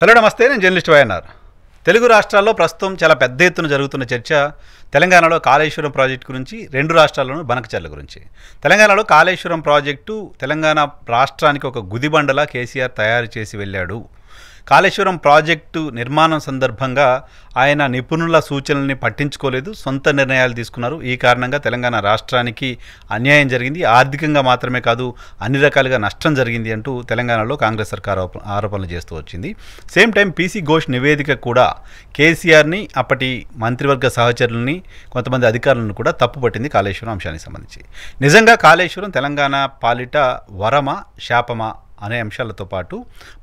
Hello నమస్తే, నేను journalist YNR. Telugu రాష్ట్రాల్లో ప్రస్తుతం చాలా పెద్ద ఎత్తున జరుగుతున్న చర్చ తెలంగాణలో కాళేశ్వరం ప్రాజెక్టు గురించి, రెండు రాష్ట్రాల్లోనూ బనకచెర్ల గురించి. తెలంగాణలో కాళేశ్వరం ప్రాజెక్టు తెలంగాణ రాష్ట్రానికి ఒక గుదిబండలా కేసీఆర్ తయారు చేసి వెళ్ళాడు. కాళేశ్వరం ప్రాజెక్టు నిర్మాణం సందర్భంగా ఆయన నిపుణుల సూచనల్ని పట్టించుకోలేదు, సొంత నిర్ణయాలు తీసుకున్నారు. ఈ కారణంగా తెలంగాణ రాష్ట్రానికి అన్యాయం జరిగింది, ఆర్థికంగా మాత్రమే కాదు అన్ని రకాలుగా నష్టం జరిగింది అంటూ తెలంగాణలో కాంగ్రెస్ సర్కార్ ఆరోపణలు చేస్తూ వచ్చింది. సేమ్ టైం పీసీ ఘోష్ నివేదిక కూడా కేసీఆర్ని, అప్పటి మంత్రివర్గ సహచరులని, కొంతమంది అధికారులను కూడా తప్పుపట్టింది కాళేశ్వరం అంశానికి సంబంధించి. నిజంగా కాళేశ్వరం తెలంగాణ పాలిట వరమా శాపమా అనే అంశాలతో పాటు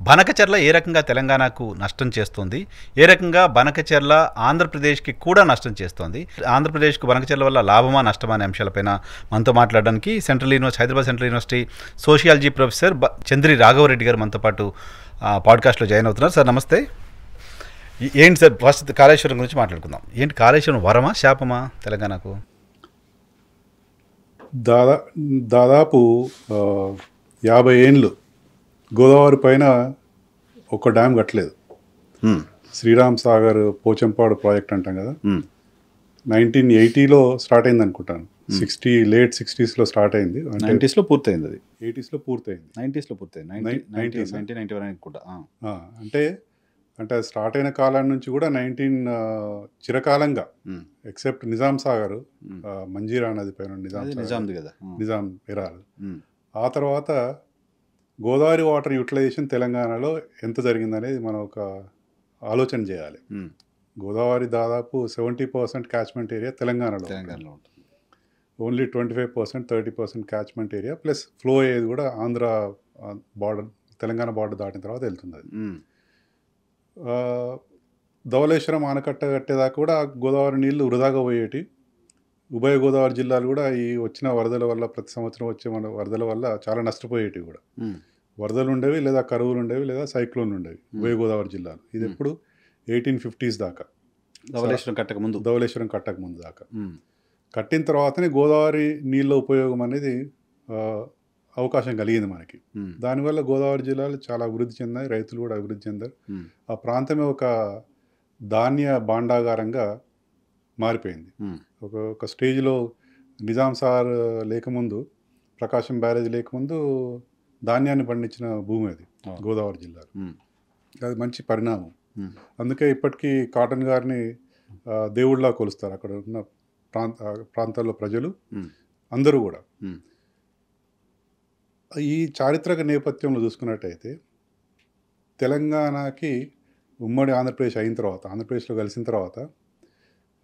బనకచెర్ల ఏ రకంగా తెలంగాణకు నష్టం చేస్తుంది, ఏ రకంగా బనకచెర్ల ఆంధ్రప్రదేశ్కి కూడా నష్టం చేస్తుంది, ఆంధ్రప్రదేశ్కు బనకచెర్ల వల్ల లాభమా నష్టమా అనే అంశాలపైన మనతో మాట్లాడడానికి Hyderabad central university sociology professor Chandri Raghava Reddy గారు మనతో పాటు పాడ్కాస్ట్లో జాయిన్ అవుతున్నారు. సార్ నమస్తే. ఏంటి సార్, ఫస్ట్ కాళేశ్వరం గురించి మాట్లాడుకుందాం. ఏంటి కాళేశ్వరం వరమా శాపమా తెలంగాణకు? దాదాపు 50 ఏండ్లు గోదావరి పైన ఒక డ్యామ్ కట్టలేదు. శ్రీరామ్ సాగర్ పోచంపాడు ప్రాజెక్ట్ అంటాం కదా, 1980లో స్టార్ట్ అయింది అనుకుంటాను. లేట్ 60స్లో స్టార్ట్ అయింది. 90స్లో పూర్తయింది, అది 80స్లో పూర్తయింది, 90స్లో పూర్తయింది, 1991 అనుకుంటా. అంటే అది స్టార్ట్ అయిన కాలం నుంచి కూడా చిరకాలంగా ఎక్సెప్ట్ నిజాం సాగర్, మంజీరా నది పైన నిజాం ఎరాలు, ఆ తర్వాత గోదావరి వాటర్ యూటిలైజేషన్ తెలంగాణలో ఎంత జరిగిందనేది మనం ఒక ఆలోచన చేయాలి. గోదావరి దాదాపు 70% క్యాచ్మెంట్ ఏరియా తెలంగాణలో ఉంటుంది. Only 25%, 30% catchment area plus flow అయ్యేది కూడా ఆంధ్ర బార్డర్, తెలంగాణ బార్డర్ దాటిన తర్వాత వెళ్తుంది. అది ధవళేశ్వరం ఆనకట్ట కట్టేదాకా కూడా గోదావరి నీళ్లు వృధాగా పోయేటి. ఉభయ గోదావరి జిల్లాలు కూడా ఈ వచ్చిన వరదల వల్ల, ప్రతి సంవత్సరం వచ్చే మన వరదల వల్ల చాలా నష్టపోయేటివి కూడా. వరదలు ఉండేవి, లేదా కరువులు ఉండేవి, లేదా సైక్లోన్లు ఉండేవి ఉభయ గోదావరి జిల్లాలు. ఇది ఎప్పుడు 1850s దాకా, ధవళేశ్వరం కట్టక ముందు దాకా. కట్టిన తర్వాతనే గోదావరి నీళ్ళ ఉపయోగం అనేది అవకాశం కలిగింది మనకి. దానివల్ల గోదావరి జిల్లాలు చాలా అభివృద్ధి చెందాయి, రైతులు కూడా అభివృద్ధి చెందారు. ఆ ప్రాంతమే ఒక ధాన్య భాండాగారంగా మారిపోయింది. ఒక స్టేజ్లో నిజాం సార్ లేకముందు, ప్రకాశం బ్యారేజ్ లేకముందు ధాన్యాన్ని పండించిన భూమి అది గోదావరి జిల్లాలో. అది మంచి పరిణామం. అందుకే ఇప్పటికీ కాటన్ గారిని దేవుళ్ళలా కొలుస్తారు అక్కడ ఉన్న ప్రాంతాల్లో ప్రజలు అందరూ కూడా. ఈ చారిత్రక నేపథ్యంలో చూసుకున్నట్టయితే తెలంగాణకి ఉమ్మడి ఆంధ్రప్రదేశ్ అయిన తర్వాత, ఆంధ్రప్రదేశ్లో కలిసిన తర్వాత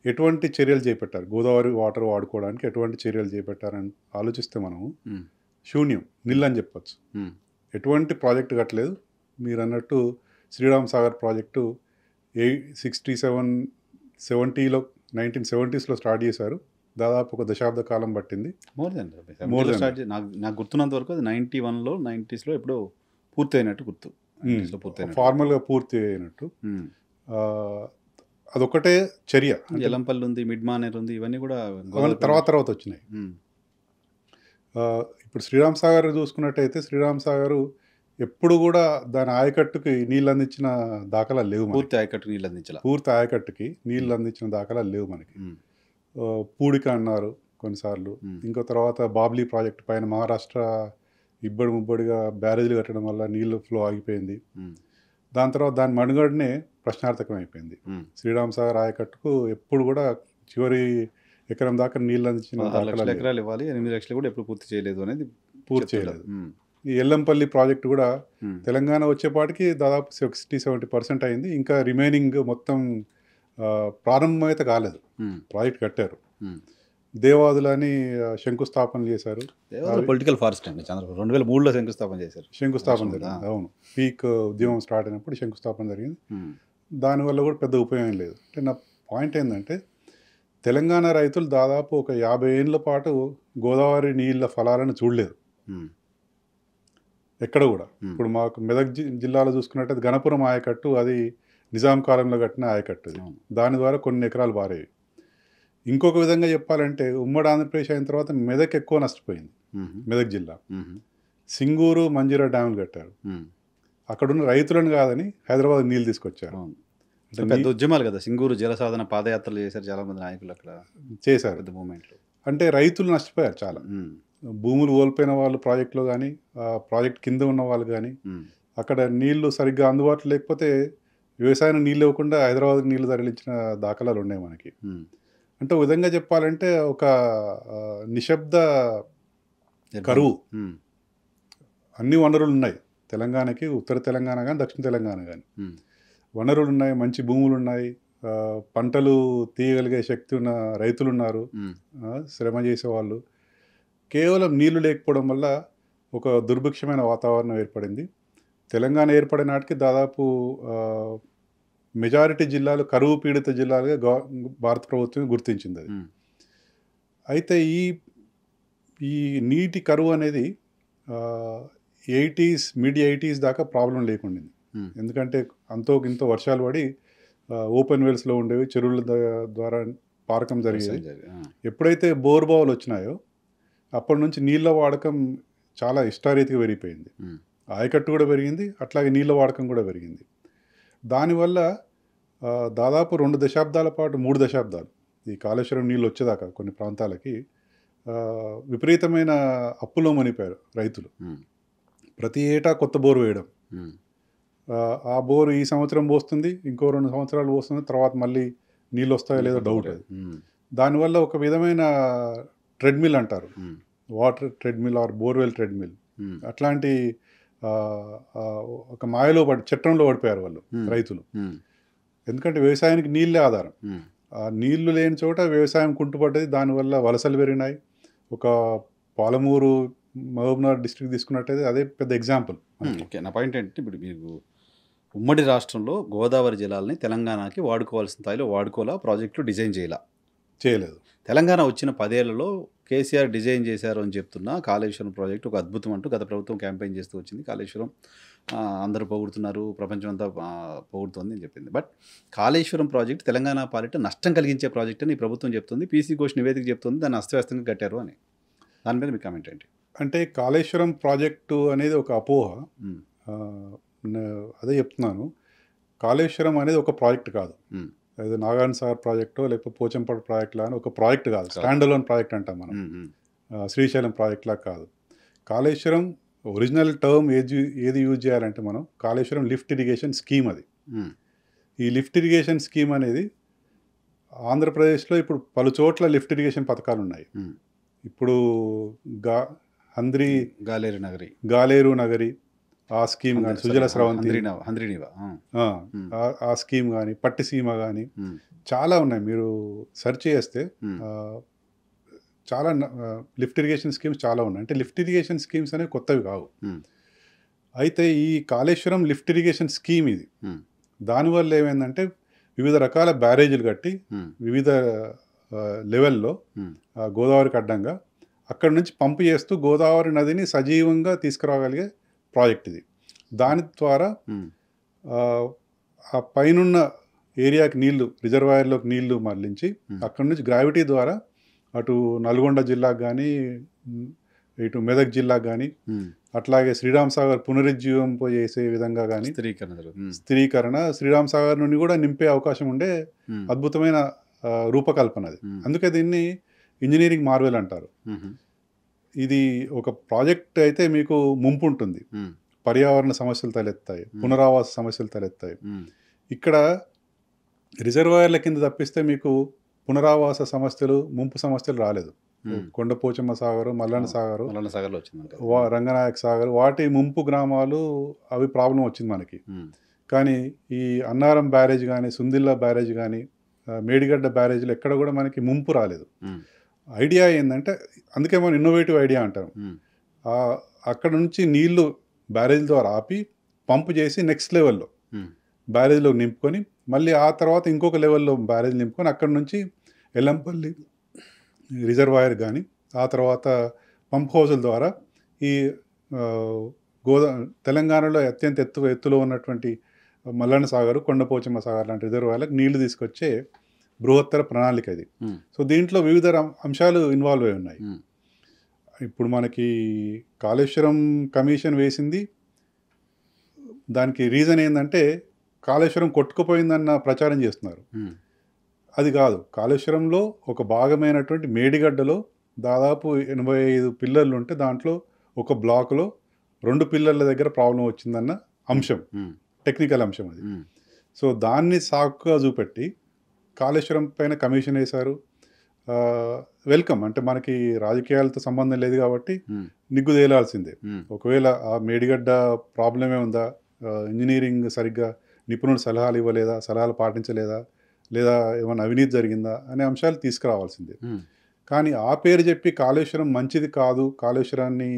ఎటువంటి చర్యలు చేపట్టారు, గోదావరి వాటర్ వాడుకోవడానికి ఎటువంటి చర్యలు చేపట్టారని ఆలోచిస్తే మనము శూన్యం, నిల్ అని చెప్పచ్చు. ఎటువంటి ప్రాజెక్టు కట్టలేదు. మీరు అన్నట్టు శ్రీరామ్ సాగర్ ప్రాజెక్టు 1970స్లో స్టార్ట్ చేశారు. దాదాపు ఒక దశాబ్ద కాలం పట్టింది. నాకు గుర్తున్నంత వరకు అది 91లో 90స్లో ఎప్పుడో పూర్తయినట్టు గుర్తు. ఫార్మల్గా పూర్తి అయినట్టు. అదొకటే చర్య. ఎలంపల్లి ఉంది, మిడ్ మానేర్ ఉంది, ఇవన్నీ కూడా తర్వాత వచ్చినాయి. ఇప్పుడు శ్రీరామ్ సాగర్ చూసుకున్నట్టయితే శ్రీరామ్ సాగర్ ఎప్పుడు కూడా దాని ఆయకట్టుకి నీళ్ళు అందించిన దాఖలాలు లేవు. పూర్తి ఆయకట్టుకి నీళ్ళు అందించిన దాఖలాలు లేవు మనకి. పూడిక అన్నారు కొన్నిసార్లు. ఇంకో తర్వాత బాబ్లీ ప్రాజెక్ట్ పైన మహారాష్ట్ర ఇబ్బడి ముబ్బడిగా బ్యారేజీలు కట్టడం వల్ల నీళ్ళు ఫ్లో ఆగిపోయింది. దాని తర్వాత దాని మనుగడనే ప్రశ్నార్థకం అయిపోయింది. శ్రీరామ్ సాగర్ ఆయకట్టుకు ఎప్పుడు కూడా చివరి ఎకరం దాకా నీళ్ళు అందించిన ఎకరాలు ఇవ్వాలి, 8 లక్షలు కూడా ఎప్పుడు పూర్తి చేయలేదు అనేది పూర్తి చేయలేదు. ఈ ఎల్లంపల్లి ప్రాజెక్టు కూడా తెలంగాణ వచ్చేపాటికి దాదాపు 60-70% అయింది. ఇంకా రిమైనింగ్ మొత్తం ప్రారంభమైతే కాలేదు. ప్రాజెక్ట్ కట్టారు. దేవాదులని శంకుస్థాపన చేశారు. పొలిటికల్ ఫారెస్ట్ అండి, 2003లో శంకుస్థాపన జరిగింది. అవును, పీక్ ఉద్యమం స్టార్ట్ అయినప్పుడు శంకుస్థాపన జరిగింది. దానివల్ల కూడా పెద్ద ఉపయోగం లేదు. అంటే నా పాయింట్ ఏంటంటే తెలంగాణ రైతులు దాదాపు ఒక 50 ఏళ్ళ పాటు గోదావరి నీళ్ళ ఫలాలను చూడలేదు ఎక్కడ కూడా. ఇప్పుడు మాకు మెదక్ జిల్లాలో చూసుకున్నట్టయితే గణపురం ఆయకట్టు, అది నిజాం కాలంలో కట్టిన ఆయకట్టు. దాని ద్వారా కొన్ని ఎకరాలు పారేవి. ఇంకొక విధంగా చెప్పాలంటే ఉమ్మడి ఆంధ్రప్రదేశ్ అయిన తర్వాత మెదక్ ఎక్కువ నష్టపోయింది. మెదక్ జిల్లా సింగూరు, మంజీరా డ్యాములు కట్టారు. అక్కడున్న రైతులను కాదని హైదరాబాద్ నీళ్ళు తీసుకొచ్చారు. అవును. సో పెద్ద ఉద్యమాలు కదా, సింగూరు జల సాధన పాదయాత్రలు చేశారు చాలామంది నాయకులు అక్కడ, చేశారు. పెద్ద మూమెంట్లు. అంటే రైతులు నష్టపోయారు చాలా. భూములు కోల్పోయిన వాళ్ళు ప్రాజెక్టులో కానీ, ప్రాజెక్ట్ కింద ఉన్న వాళ్ళు కానీ, అక్కడ నీళ్లు సరిగ్గా అందుబాటులో లేకపోతే వ్యవసాయానికి నీళ్ళు ఇవ్వకుండా హైదరాబాద్కి నీళ్లు తరలించిన దాఖలాలు ఉన్నాయి మనకి. అంటే ఒక విధంగా చెప్పాలంటే ఒక నిశ్శబ్ద కరువు. అన్ని వనరులు ఉన్నాయి తెలంగాణకి, ఉత్తర తెలంగాణ కానీ దక్షిణ తెలంగాణ కానీ. వనరులు ఉన్నాయి, మంచి భూములు ఉన్నాయి, పంటలు తీయగలిగే శక్తి ఉన్న రైతులు ఉన్నారు, శ్రమ చేసేవాళ్ళు. కేవలం నీళ్లు లేకపోవడం వల్ల ఒక దుర్భిక్షమైన వాతావరణం ఏర్పడింది. తెలంగాణ ఏర్పడే నాటికి దాదాపు మెజారిటీ జిల్లాలు కరువు పీడిత జిల్లాలుగా భారత ప్రభుత్వం గుర్తించింది అది. అయితే ఈ నీటి కరువు అనేది 80s మిడ్ 80s దాకా ప్రాబ్లం లేకుండింది. ఎందుకంటే అంతో ఇంతో వర్షాలు పడి ఓపెన్ వెల్స్లో ఉండేవి, చెరువుల ద్వారా పారకం జరిగేది. ఎప్పుడైతే బోర్ బావులు వచ్చినాయో అప్పటి నుంచి నీళ్ళ వాడకం చాలా ఇష్టారీతిగా పెరిగిపోయింది. ఆయకట్టు కూడా పెరిగింది, అట్లాగే నీళ్ళ వాడకం కూడా పెరిగింది. దానివల్ల దాదాపు 2 దశాబ్దాల పాటు 3 దశాబ్దాలు ఈ కాళేశ్వరం నీళ్ళు వచ్చేదాకా కొన్ని ప్రాంతాలకి విపరీతమైన అప్పులో మునిపారు రైతులు. ప్రతి ఏటా కొత్త బోరు వేయడం, ఆ బోరు ఈ సంవత్సరం పోస్తుంది, ఇంకో 2 సంవత్సరాలు పోస్తుంది, తర్వాత మళ్ళీ నీళ్ళు వస్తాయో లేదో డౌట్ అది. దానివల్ల ఒక విధమైన ట్రెడ్మిల్ అంటారు, water treadmill or borewell treadmill, అట్లాంటి ఒక మాయలో చట్టంలో పడిపోయారు వాళ్ళు రైతులు. ఎందుకంటే వ్యవసాయానికి నీళ్ళే ఆధారం. ఆ నీళ్లు లేని చోట వ్యవసాయం కుంటుపడ్డది. దానివల్ల వలసలు పెరిగినాయి. ఒక పాలమూరు, మహబూబ్నగర్ డిస్ట్రిక్ట్ తీసుకున్నట్టయితే అదే పెద్ద ఎగ్జాంపుల్. ఓకే, నా పాయింట్ ఏంటంటే ఇప్పుడు మీరు ఉమ్మడి రాష్ట్రంలో గోదావరి జలాల్ని తెలంగాణకి వాడుకోవాల్సిన స్థాయిలో వాడుకోవాలా, ప్రాజెక్టులు డిజైన్ చేయలేదు. తెలంగాణ వచ్చిన 10 ఏళ్లలో కేసీఆర్ డిజైన్ చేశారు అని చెప్తున్నా కాళేశ్వరం ప్రాజెక్టు ఒక అద్భుతం అంటూ గత ప్రభుత్వం క్యాంపెయిన్ చేస్తూ వచ్చింది. కాళేశ్వరం అందరూ పొగుడుతున్నారు, ప్రపంచం అంతా పొగుడుతుంది అని చెప్పింది. బట్ కాళేశ్వరం ప్రాజెక్టు తెలంగాణ పాలిట నష్టం కలిగించే ప్రాజెక్ట్ అని ఈ ప్రభుత్వం చెప్తుంది, పీసీ ఘోష్ నివేదిక చెప్తుంది దాన్ని అస్తవ్యస్తంగా కట్టారు అని. దాని మీద మీ కామెంట్ ఏంటి? అంటే కాళేశ్వరం ప్రాజెక్టు అనేది ఒక అపోహ. అదే చెప్తున్నాను, కాళేశ్వరం అనేది ఒక ప్రాజెక్ట్ కాదు. అది నాగార్జున సాగర్ ప్రాజెక్టో లేకపోతే పోచంపల్లి ప్రాజెక్ట్ లాగా ఒక ప్రాజెక్ట్ కాదు. స్టాండ్ అలోన్ ప్రాజెక్ట్ అంటాం మనం, శ్రీశైలం ప్రాజెక్ట్ లాగా కాదు. కాళేశ్వరం ఒరిజినల్ టర్మ్ ఏది యూజ్ చేయాలంటే మనం కాళేశ్వరం లిఫ్ట్ ఇరిగేషన్ స్కీమ్. అది ఈ లిఫ్ట్ ఇరిగేషన్ స్కీమ్ అనేది ఆంధ్రప్రదేశ్లో ఇప్పుడు పలు చోట్ల లిఫ్ట్ ఇరిగేషన్ పథకాలు ఉన్నాయి. ఇప్పుడు గాలేరు నగరి ఆ స్కీమ్ కానీ, సుజల స్రవంతి ఆ స్కీమ్ కానీ, పట్టిసీమ కానీ చాలా ఉన్నాయి. మీరు సెర్చ్ చేస్తే చాలా లిఫ్ట్ ఇరిగేషన్ స్కీమ్స్ చాలా ఉన్నాయి. అంటే లిఫ్ట్ ఇరిగేషన్ స్కీమ్స్ అనేవి కొత్తవి కావు. అయితే ఈ కాళేశ్వరం లిఫ్ట్ ఇరిగేషన్ స్కీమ్ ఇది, దానివల్ల ఏమైందంటే వివిధ రకాల బ్యారేజీలు కట్టి వివిధ లెవెల్లో గోదావరికి అడ్డంగా అక్కడి నుంచి పంపు చేస్తూ గోదావరి నదిని సజీవంగా తీసుకురాగలిగే ప్రాజెక్ట్ ఇది. దాని ద్వారా ఆ పైనున్న ఏరియాకి నీళ్లు, రిజర్వాయర్లోకి నీళ్లు మళ్లించి అక్కడి నుంచి గ్రావిటీ ద్వారా అటు నల్గొండ జిల్లాకు కానీ, ఇటు మెదక్ జిల్లాకు కానీ, అట్లాగే శ్రీరామ్ సాగర్ పునరుజ్జీవింప చేసే విధంగా కానీ స్థిరీకరణ శ్రీరామ్ సాగర్ నుండి కూడా నింపే అవకాశం ఉండే అద్భుతమైన రూపకల్పన అది. అందుకే దీన్ని ఇంజనీరింగ్ మార్వెల్ అంటారు. ఇది ఒక ప్రాజెక్ట్ అయితే మీకు ముంపు ఉంటుంది, పర్యావరణ సమస్యలు తలెత్తాయి, పునరావాస సమస్యలు తలెత్తాయి. ఇక్కడ రిజర్వాయర్ల కింద తప్పిస్తే మీకు పునరావాస సమస్యలు, ముంపు సమస్యలు రాలేదు. కొండపోచమ్మ సాగరు, మల్లన్న సాగరు, రంగనాయక సాగర్, వాటి ముంపు గ్రామాలు అవి ప్రాబ్లం వచ్చింది మనకి. కానీ ఈ అన్నారం బ్యారేజ్ కానీ, సుందిల్లా బ్యారేజ్ కానీ, మేడిగడ్డ బ్యారేజ్లు ఎక్కడ కూడా మనకి ముంపు రాలేదు. ఐడియా ఏంటంటే, అందుకే మనం ఇన్నోవేటివ్ ఐడియా అంటాం. అక్కడ నుంచి నీళ్లు బ్యారేజ్ ద్వారా ఆపి పంపు చేసి నెక్స్ట్ లెవెల్లో బ్యారేజ్లో నింపుకొని, మళ్ళీ ఆ తర్వాత ఇంకొక లెవెల్లో బ్యారేజ్ నింపుకొని అక్కడ నుంచి ఎల్లంపల్లి రిజర్వాయర్ కానీ, ఆ తర్వాత పంప్ హౌజుల ద్వారా ఈ తెలంగాణలో అత్యంత ఎత్తులో ఉన్నటువంటి మల్లన్న సాగర్, కొండపోచమ్మ సాగర్ లాంటి రిజర్వాయర్లకు నీళ్లు తీసుకొచ్చే బృహత్తర ప్రణాళిక ఇది. సో దీంట్లో వివిధ అంశాలు ఇన్వాల్వ్ అయి ఉన్నాయి. ఇప్పుడు మనకి కాళేశ్వరం కమిషన్ వేసింది దానికి రీజన్ ఏంటంటే కాళేశ్వరం కొట్టుకుపోయిందన్న ప్రచారం చేస్తున్నారు. అది కాదు. కాళేశ్వరంలో ఒక భాగమైనటువంటి మేడిగడ్డలో దాదాపు 85 పిల్లర్లు ఉంటే దాంట్లో ఒక బ్లాక్లో 2 పిల్లర్ల దగ్గర ప్రాబ్లం వచ్చిందన్న అంశం, టెక్నికల్ అంశం అది. సో దాన్ని సాకుగా చూపెట్టి కాళేశ్వరం పైన కమిషన్ వేశారు. వెల్కమ్, అంటే మనకి రాజకీయాలతో సంబంధం లేదు కాబట్టి నిగ్గు తేలాల్సిందే. ఒకవేళ ఆ మేడిగడ్డ ప్రాబ్లమే ఉందా, ఇంజనీరింగ్ సరిగ్గా నిపుణుడు సలహాలు ఇవ్వలేదా, సలహాలు పాటించలేదా, లేదా ఏమైనా అవినీతి జరిగిందా అనే అంశాలు తీసుకురావాల్సిందే. కానీ ఆ పేరు చెప్పి కాళేశ్వరం మంచిది కాదు, కాళేశ్వరాన్ని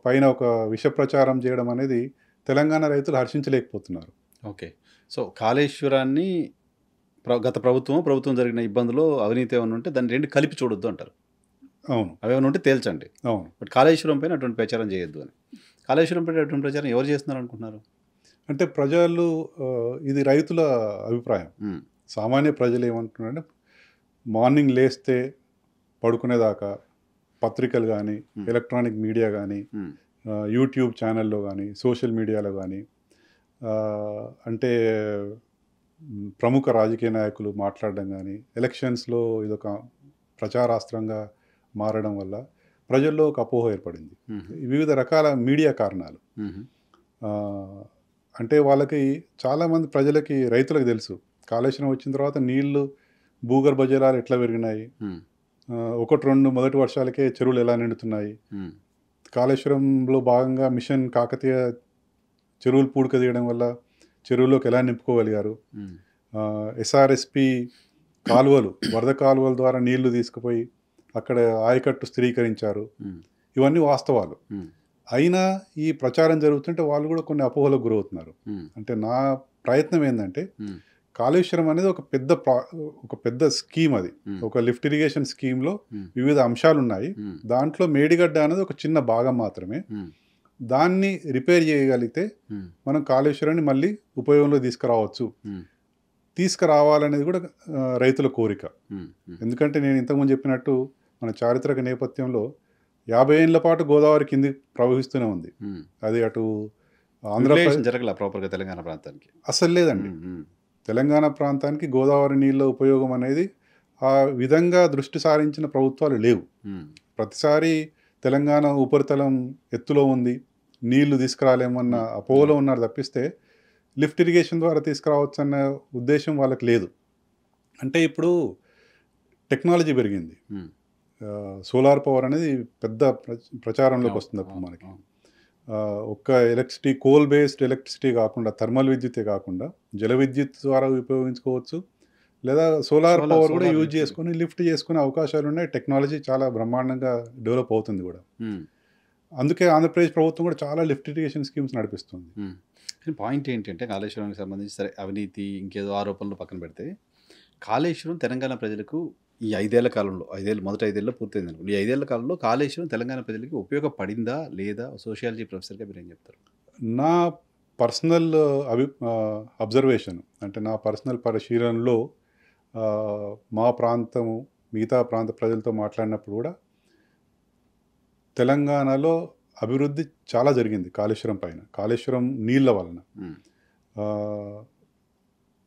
పైన ఒక విష ప్రచారం చేయడం అనేది తెలంగాణ రైతులు హర్షించలేకపోతున్నారు. ఓకే. సో కాళేశ్వరాన్ని గత ప్రభుత్వం జరిగిన ఇబ్బందులు అవినీతి ఏమైనా ఉంటే దాన్ని రెండు కలిపి చూడొద్దు అంటారు. అవును, అవేమైనా ఉంటే తేల్చండి. అవును. బట్ కాళేశ్వరం పైన అటువంటి ప్రచారం చేయొద్దు అని. కాళేశ్వరం పైన అటువంటి ప్రచారం ఎవరు చేస్తున్నారు అనుకుంటున్నారు? అంటే ప్రజలు, ఇది రైతుల అభిప్రాయం. సామాన్య ప్రజలు ఏమంటున్నారంటే మార్నింగ్ లేస్తే పడుకునేదాకా పత్రికలు కానీ, ఎలక్ట్రానిక్ మీడియా కానీ, యూట్యూబ్ ఛానల్లో కానీ, సోషల్ మీడియాలో కానీ, అంటే ప్రముఖ రాజకీయ నాయకులు మాట్లాడడం కానీ, ఎలక్షన్స్లో ఇదొక ప్రచారాస్త్రంగా మారడం వల్ల ప్రజల్లో ఒక అపోహ ఏర్పడింది. వివిధ రకాల మీడియా కారణాలు. అంటే వాళ్ళకి చాలామంది ప్రజలకి, రైతులకు తెలుసు కాళేశ్వరం వచ్చిన తర్వాత నీళ్లు, భూగర్భ జలాలు ఎట్లా పెరిగినాయి, 1-2 మొదటి వర్షాలకే చెరువులు ఎలా నిండుతున్నాయి, కాళేశ్వరంలో భాగంగా మిషన్ కాకతీయ చెరువులు పూడిక తీయడం వల్ల చెరువులోకి ఎలా నింపుకోగలిగారు, ఎస్ఆర్ఎస్పి కాలువలు, వరద కాలువల ద్వారా నీళ్లు తీసుకుపోయి అక్కడ ఆయకట్టు స్థిరీకరించారు. ఇవన్నీ వాస్తవాలు. అయినా ఈ ప్రచారం జరుగుతుంటే వాళ్ళు కూడా కొన్ని అపోహలకు గురవుతున్నారు. అంటే నా ప్రయత్నం ఏంటంటే కాళేశ్వరం అనేది ఒక పెద్ద స్కీమ్. అది ఒక లిఫ్ట్ ఇరిగేషన్ స్కీమ్లో వివిధ అంశాలు ఉన్నాయి. దాంట్లో మేడిగడ్డ అనేది ఒక చిన్న భాగం మాత్రమే. దాన్ని రిపేర్ చేయగలిగితే మనం కాళేశ్వరాన్ని మళ్ళీ ఉపయోగంలో తీసుకురావాలనేది కూడా రైతుల కోరిక. ఎందుకంటే నేను ఇంతకుముందు చెప్పినట్టు మన చారిత్రక నేపథ్యంలో 50 ఏళ్ల పాటు గోదావరి కింది ప్రవహిస్తూనే ఉంది. అది అటు ఆంధ్రప్రదేశ్ జరగల ప్రాపర్గా తెలంగాణ ప్రాంతానికి అసలు లేదండి. తెలంగాణ ప్రాంతానికి గోదావరి నీళ్ళ ఉపయోగం అనేది ఆ విధంగా దృష్టి సారించిన ప్రభుత్వాలు లేవు. ప్రతిసారి తెలంగాణ ఉపరితలం ఎత్తులో ఉంది, నీళ్లు తీసుకురాలేమన్న అపోహలో ఉన్నారు తప్పిస్తే లిఫ్ట్ ఇరిగేషన్ ద్వారా తీసుకురావచ్చు అన్న ఉద్దేశం వాళ్ళకి లేదు. అంటే ఇప్పుడు టెక్నాలజీ పెరిగింది. సోలార్ పవర్ అనేది పెద్ద ప్రచారంలోకి వస్తుంది. అప్పుడు మనకి ఒక్క ఎలక్ట్రిసిటీ, కోల్ బేస్డ్ ఎలక్ట్రిసిటీ కాకుండా, థర్మల్ విద్యుత్తే కాకుండా జల విద్యుత్ ద్వారా ఉపయోగించుకోవచ్చు, లేదా సోలార్ పవర్ కూడా యూజ్ చేసుకుని లిఫ్ట్ చేసుకునే అవకాశాలు ఉన్నాయి. టెక్నాలజీ చాలా బ్రహ్మాండంగా డెవలప్ అవుతుంది కూడా. అందుకే ఆంధ్రప్రదేశ్ ప్రభుత్వం కూడా చాలా లిఫ్ట్ ఇరిగేషన్ స్కీమ్స్ నడిపిస్తుంది. పాయింట్ ఏంటంటే కాళేశ్వరానికి సంబంధించి సరే అవినీతి ఇంకేదో ఆరోపణలు పక్కన పెడితే, కాళేశ్వరం తెలంగాణ ప్రజలకు ఈ 5 ఏళ్ల కాలంలో, మొదటి 5 ఏళ్ళలో పూర్తయింది అనుకోండి, ఈ 5 ఏళ్ల కాలంలో కాళేశ్వరం తెలంగాణ ప్రజలకి ఉపయోగపడిందా లేదా? సోషియాలజీ ప్రొఫెసర్గా మీరు ఏం చెప్తారు? నా పర్సనల్ అబ్జర్వేషన్, అంటే నా పర్సనల్ పరిశీలనలో మా ప్రాంతము మిగతా ప్రాంత ప్రజలతో మాట్లాడినప్పుడు కూడా తెలంగాణలో అభివృద్ధి చాలా జరిగింది కాళేశ్వరం పైన, కాళేశ్వరం నీళ్ళ వలన.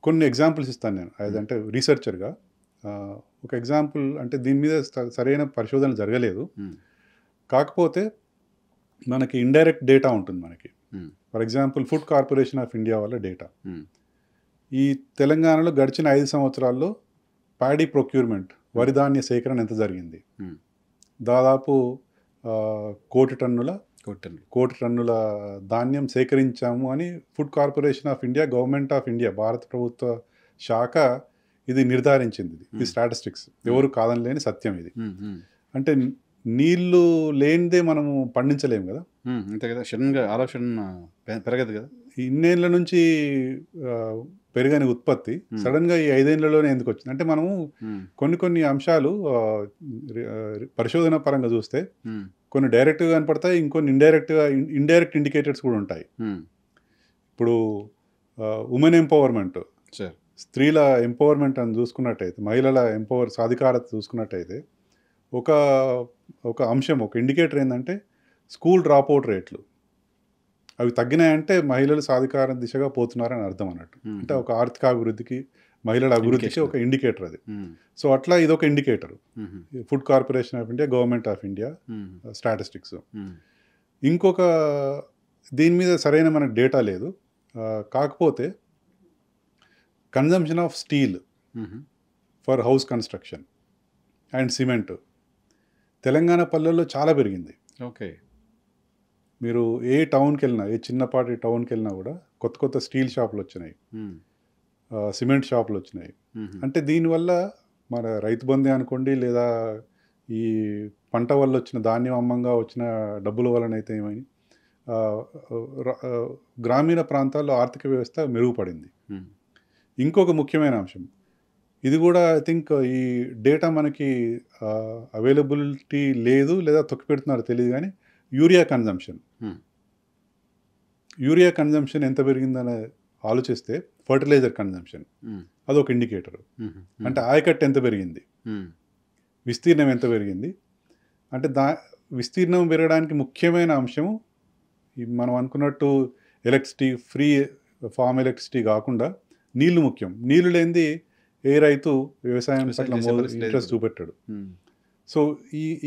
కొన్ని ఎగ్జాంపుల్స్ ఇస్తాను నేను, అదంటే రీసెర్చర్గా. ఒక ఎగ్జాంపుల్, అంటే దీని మీద సరైన పరిశోధన జరగలేదు, కాకపోతే మనకి ఇండైరెక్ట్ డేటా ఉంటుంది మనకి. For example food corporation of India వల్ల డేటా, ఈ తెలంగాణలో గడిచిన 5 సంవత్సరాల్లో ప్యాడీ ప్రొక్యూర్మెంట్, వరి ధాన్య సేకరణ ఎంత జరిగింది, దాదాపు 1 కోటి టన్నుల ధాన్యం సేకరించాము అని food corporation of India, government of India, భారత ప్రభుత్వ శాఖ ఇది నిర్ధారించింది. ఇది స్టాటిస్టిక్స్, ఎవరు కాదనలేని సత్యం ఇది. అంటే నీళ్లు లేనిదే మనము పండించలేము కదా, అంతే కదా, సడన్గా పెరగదు కదా. ఇన్నేళ్ల నుంచి పెరగని ఉత్పత్తి సడన్గా ఈ 5 ఏళ్లలోనే ఎందుకు వచ్చింది అంటే, మనము కొన్ని అంశాలు పరిశోధన పరంగా చూస్తే కొన్ని డైరెక్ట్గా కనపడతాయి, ఇంకొన్ని ఇండైరెక్ట్ ఇండికేటర్స్ కూడా ఉంటాయి. ఇప్పుడు ఉమెన్ ఎంపవర్మెంట్, స్త్రీల ఎంపవర్మెంట్ అని చూసుకున్నట్టయితే, మహిళల సాధికారత చూసుకున్నట్టయితే, ఒక అంశం, ఒక ఇండికేటర్ ఏంటంటే స్కూల్ డ్రాప్అవుట్ రేట్లు. అవి తగ్గినాయంటే మహిళలు సాధికార దిశగా పోతున్నారని అర్థం అన్నట్టు. అంటే ఒక ఆర్థిక అభివృద్ధికి, మహిళల అభివృద్ధికి ఒక ఇండికేటర్ అది. సో అట్లా ఇదొక indicator. Food corporation of India, government of India statistics. ఇంకొక దీని మీద సరైన మనకు డేటా లేదు. కాకపోతే consumption of steel for house construction and cement Telangana పల్లెల్లో చాలా పెరిగింది. ఓకే. మీరు ఏ టౌన్కి వెళ్ళినా, ఏ చిన్నపాటి టౌన్కి వెళ్ళినా కూడా కొత్త కొత్త స్టీల్ షాపులు వచ్చినాయి, సిమెంట్ షాపులు వచ్చినాయి. అంటే దీనివల్ల మన రైతు బంధు అనుకోండి, లేదా ఈ పంట వల్ల వచ్చిన ధాన్యం అమ్మంగా వచ్చిన డబ్బుల వలనైతే ఏమైంది, గ్రామీణ ప్రాంతాల్లో ఆర్థిక వ్యవస్థ మెరుగుపడింది. ఇంకొక ముఖ్యమైన అంశం ఇది కూడా, ఐ థింక్ ఈ డేటా మనకి అవైలబిలిటీ లేదు, లేదా తొక్కిపెడుతున్నారో తెలియదు, కానీ యూరియా కన్జంప్షన్ ఎంత పెరిగిందని ఆలోచిస్తే ఫర్టిలైజర్ కన్జంప్షన్ అదొక ఇండికేటర్. అంటే ఆయకట్టు ఎంత పెరిగింది, విస్తీర్ణం ఎంత పెరిగింది. అంటే విస్తీర్ణం పెరగడానికి ముఖ్యమైన అంశము మనం అనుకున్నట్టు ఎలక్ట్రిసిటీ, ఫ్రీ ఫార్మ్ ఎలక్ట్రిసిటీ కాకుండా నీళ్లు ముఖ్యం. నీళ్లు లేనిది ఏ రైతు వ్యవసాయం పట్ల ఇంట్రెస్ట్ చూపెట్టాడు. సో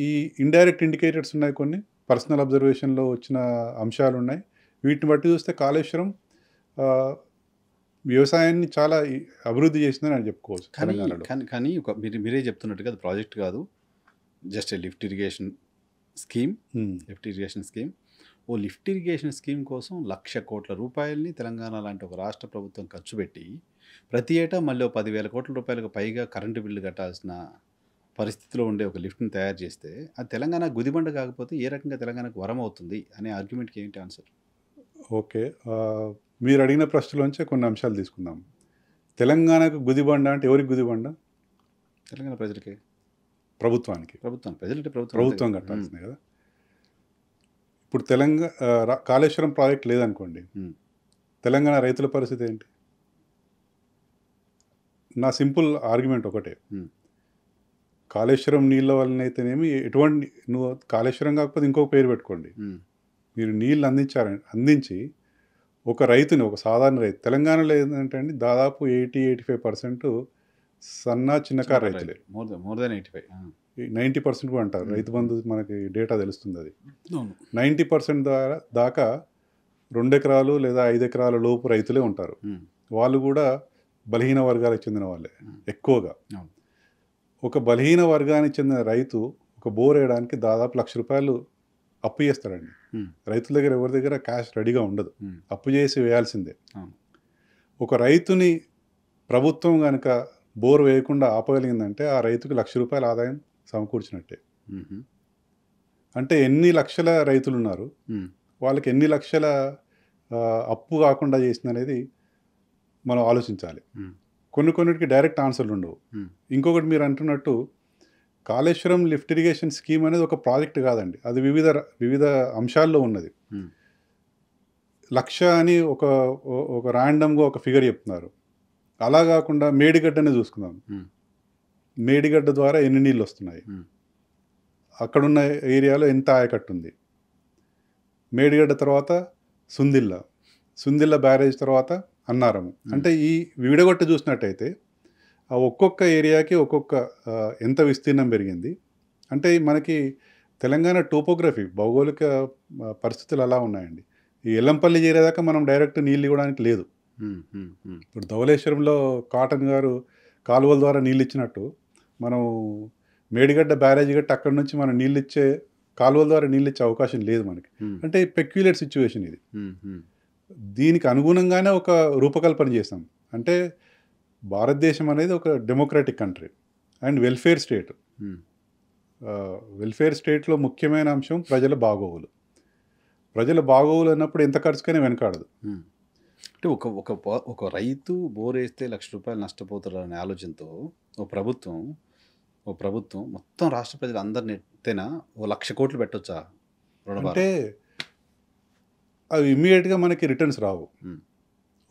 ఈ ఇండైరెక్ట్ ఇండికేటర్స్ ఉన్నాయి, కొన్ని పర్సనల్ అబ్జర్వేషన్లో వచ్చిన అంశాలు ఉన్నాయి. వీటిని బట్టి చూస్తే కాళేశ్వరం వ్యవసాయాన్ని చాలా అభివృద్ధి చేసిందని అని చెప్పుకోవచ్చు తెలంగాణలో. కానీ మీరే చెప్తున్నట్టుగా అది ప్రాజెక్ట్ కాదు, just lift irrigation scheme. Lift irrigation scheme కోసం 1,00,000 కోట్ల రూపాయలని తెలంగాణ లాంటి ఒక రాష్ట్ర ప్రభుత్వం ఖర్చు పెట్టి ప్రతి ఏటా మళ్ళీ 10,000 కోట్ల రూపాయలకు పైగా కరెంటు బిల్లు కట్టాల్సిన పరిస్థితిలో ఉండే ఒక లిఫ్ట్ని తయారు చేస్తే అది తెలంగాణ గుదిబండ కాకపోతే ఏ రకంగా తెలంగాణకు వరం అవుతుంది అనే ఆర్గ్యుమెంట్కి ఏంటి ఆన్సర్? ఓకే, మీరు అడిగిన ప్రశ్నలోంచే కొన్ని అంశాలు తీసుకుందాం. తెలంగాణకు గుదిబండ అంటే ఎవరికి గుదిబండ? తెలంగాణ ప్రజలకి, ప్రభుత్వానికి. ప్రభుత్వం కట్టాల్సిందే కదా. ఇప్పుడు కాళేశ్వరం ప్రాజెక్ట్ లేదనుకోండి, తెలంగాణ రైతుల పరిస్థితి ఏంటి? నా సింపుల్ ఆర్గ్యుమెంట్ ఒకటే, కాళేశ్వరం నీళ్ళ వల్లనైతేనేమి ఎటువంటి, నువ్వు కాళేశ్వరం కాకపోతే ఇంకొక పేరు పెట్టుకోండి, మీరు నీళ్ళు అందించి ఒక రైతుని, ఒక సాధారణ రైతు, తెలంగాణలో ఏంటంటే అండి దాదాపు 80-85% చిన్నకారు రైతులే. మోర్ దెన్ 90% కూడా అంటారు. రైతు బంధు మనకి డేటా తెలుస్తుంది. అది 90% దాకా 2 ఎకరాలు లేదా 5 ఎకరాల లోపు రైతులే ఉంటారు. వాళ్ళు కూడా బలహీన వర్గాలకు చెందిన వాళ్ళే ఎక్కువగా. ఒక బలహీన వర్గానికి చెందిన రైతు ఒక బోర్ వేయడానికి దాదాపు ₹1,00,000 అప్పు చేస్తాడండి. రైతుల దగ్గర ఎవరి దగ్గర క్యాష్ రెడీగా ఉండదు, అప్పు చేసి వేయాల్సిందే. ఒక రైతుని ప్రభుత్వం కనుక బోర్ వేయకుండా ఆపగలిగిందంటే ఆ రైతుకి ₹1,00,000 ఆదాయం సమకూర్చినట్టే. అంటే ఎన్ని లక్షల రైతులు ఉన్నారు, వాళ్ళకి ఎన్ని లక్షల అప్పు కాకుండా చేసిందనేది మనం ఆలోచించాలి. కొన్నిటికి డైరెక్ట్ ఆన్సర్లు ఉండవు. ఇంకొకటి మీరు అంటున్నట్టు కాళేశ్వరం లిఫ్ట్ ఇరిగేషన్ స్కీమ్ అనేది ఒక ప్రాజెక్ట్ కాదండి, అది వివిధ అంశాల్లో ఉన్నది. 1,00,000 అని ఒక ర్యాండమ్గా ఒక ఫిగర్ చెప్తున్నారు. అలా కాకుండా మేడిగడ్డనే చూసుకుందాం. మేడిగడ్డ ద్వారా ఎన్ని నీళ్ళు వస్తున్నాయి, అక్కడున్న ఏరియాలో ఎంత ఆయకట్టు ఉంది. మేడిగడ్డ తర్వాత సుందిల్ల బ్యారేజ్ తర్వాత అన్నారము. అంటే ఈ విడగొట్టి చూసినట్టయితే ఆ ఒక్కొక్క ఏరియాకి ఒక్కొక్క ఎంత విస్తీర్ణం పెరిగింది. అంటే మనకి తెలంగాణ టోపోగ్రఫీ, భౌగోళిక పరిస్థితులు అలా ఉన్నాయండి. ఈ ఎల్లంపల్లి చేరేదాకా మనం డైరెక్ట్ నీళ్ళు ఇవ్వడానికి లేదు. ఇప్పుడు ధవళేశ్వరంలో కాటన్ గారు కాలువల ద్వారా నీళ్ళు ఇచ్చినట్టు మనం మేడిగడ్డ బ్యారేజ్ గట్టి అక్కడి నుంచి మనం నీళ్ళు ఇచ్చే కాలువల ద్వారా నీళ్ళు ఇచ్చే అవకాశం లేదు మనకి. అంటే పెక్యులర్ సిచ్యువేషన్ ఇది. దీనికి అనుగుణంగానే ఒక రూపకల్పన చేస్తాం. అంటే భారతదేశం అనేది ఒక democratic country and welfare state. Welfare స్టేట్లో ముఖ్యమైన అంశం ప్రజల బాగోగులు. ప్రజల బాగోగులు అన్నప్పుడు ఎంత ఖర్చుకైనా వెనకాడదు. అంటే ఒక రైతు బోర్ వేస్తే ₹1,00,000 నష్టపోతారనే ఆలోచనతో ఓ ప్రభుత్వం మొత్తం రాష్ట్ర ప్రజలు అందరిని ఎత్తేనా 1,00,000 కోట్లు పెట్టొచ్చా? అంటే అవి ఇమ్మీడియట్గా మనకి returns Rao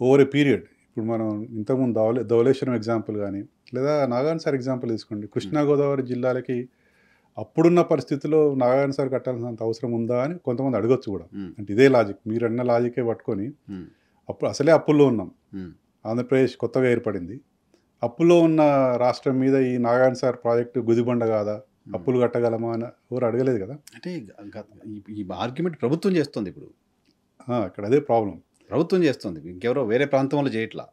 over a period. ఇప్పుడు మనం ఇంతకుముందు ధవళేశ్వరం ఎగ్జాంపుల్ కానీ లేదా నాగార్జున సార్ ఎగ్జాంపుల్ తీసుకోండి. కృష్ణా గోదావరి జిల్లాలకి అప్పుడున్న పరిస్థితిలో నాగార్జున సార్ కట్టాల్సినంత అవసరం ఉందా అని కొంతమంది అడగొచ్చు కూడా. ఉమ్, అంటే ఇదే లాజిక్, మీరు అన్న లాజికే పట్టుకొని ఉమ్, అప్పుడు అసలే అప్పుల్లో ఉన్నాం, ఉమ్, ఆంధ్రప్రదేశ్ కొత్తగా ఏర్పడింది, అప్పుల్లో ఉన్న రాష్ట్రం మీద ఈ నాగార్జున సార్ ప్రాజెక్టు గుదిబండ కాదా, అప్పులు కట్టగలమా అని ఎవరు అడగలేదు కదా. అంటే ఈ ఆర్గ్యుమెంట్ ప్రభుత్వం చేస్తుంది ఇప్పుడు. ఇక్కడ అదే ప్రాబ్లం. ప్రభుత్వం చేస్తుంది, ఇంకెవరో వేరే ప్రాంతం వాళ్ళు చేయట్లా,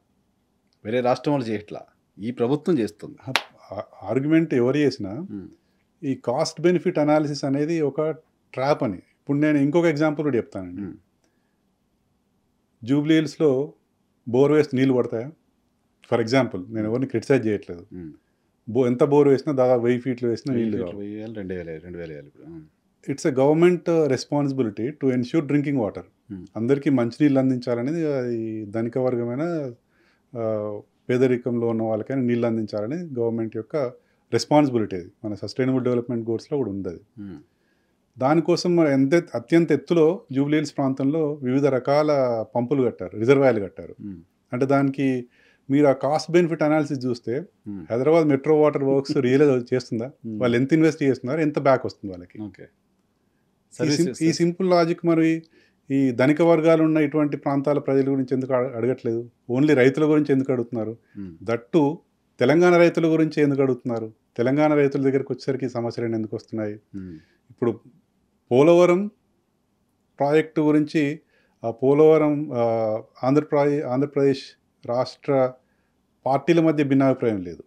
వేరే రాష్ట్రం వాళ్ళు చేయట్లా, ఈ ప్రభుత్వం చేస్తుంది. ఆర్గ్యుమెంట్ ఎవరు చేసినా ఉమ్, ఈ కాస్ట్ బెనిఫిట్ అనాలిసిస్ అనేది ఒక ట్రాప్ అని. ఇప్పుడు నేను ఇంకొక ఎగ్జాంపుల్ కూడా చెప్తానండి. ఉమ్, జూబ్లీ హిల్స్లో బోర్ వేస్తే నీళ్ళు పడతాయా? ఫర్ ఎగ్జాంపుల్, నేను ఎవరిని క్రిటిసైజ్ చేయట్లేదు. ఉమ్. ఎంత బోర్ వేసినా దాదాపు 1000 ఫీట్లు వేసినా నీళ్ళు కావు. 2000, 2000 ఇప్పుడు. It's a government responsibility to ensure drinking water. Hmm. అందరికీ మంచినీళ్ళు అందించాలనేది అది ధనిక వర్గమైన పేదరికంలో ఉన్న వాళ్ళకైనా నీళ్ళు అందించాలని గవర్నమెంట్ యొక్క రెస్పాన్సిబిలిటీ. అది మన సస్టైనబుల్ డెవలప్మెంట్ గోల్స్లో కూడా ఉంది అది. ఉమ్, దానికోసం మరి అత్యంత ఎత్తులో జూబ్లీ హిల్స్ ప్రాంతంలో వివిధ రకాల పంపులు కట్టారు, రిజర్వాయర్లు కట్టారు. ఉమ్, అంటే దానికి మీరు ఆ కాస్ట్ బెనిఫిట్ అనాలిసిస్ చూస్తే um, Hyderabad metro water works realise చేస్తుందా, వాళ్ళు ఎంత ఇన్వెస్ట్ చేస్తున్నారు, ఎంత బ్యాక్ వస్తుంది వాళ్ళకి. ఓకే. ఈ సింపుల్ లాజిక్ మరి ఈ ధనిక వర్గాలు ఉన్న ఇటువంటి ప్రాంతాల ప్రజల గురించి ఎందుకు అడగట్లేదు? ఓన్లీ రైతుల గురించి ఎందుకు అడుగుతున్నారు? ఉమ్, దట్టు తెలంగాణ రైతుల గురించి ఎందుకు అడుగుతున్నారు? తెలంగాణ రైతుల దగ్గరికి వచ్చేసరికి ఈ సమస్యలు ఎందుకు వస్తున్నాయి? ఉమ్, ఇప్పుడు పోలవరం ప్రాజెక్టు గురించి ఆ పోలవరం ఆంధ్రప్రదేశ్ రాష్ట్ర పార్టీల మధ్య భిన్నాభిప్రాయం లేదు,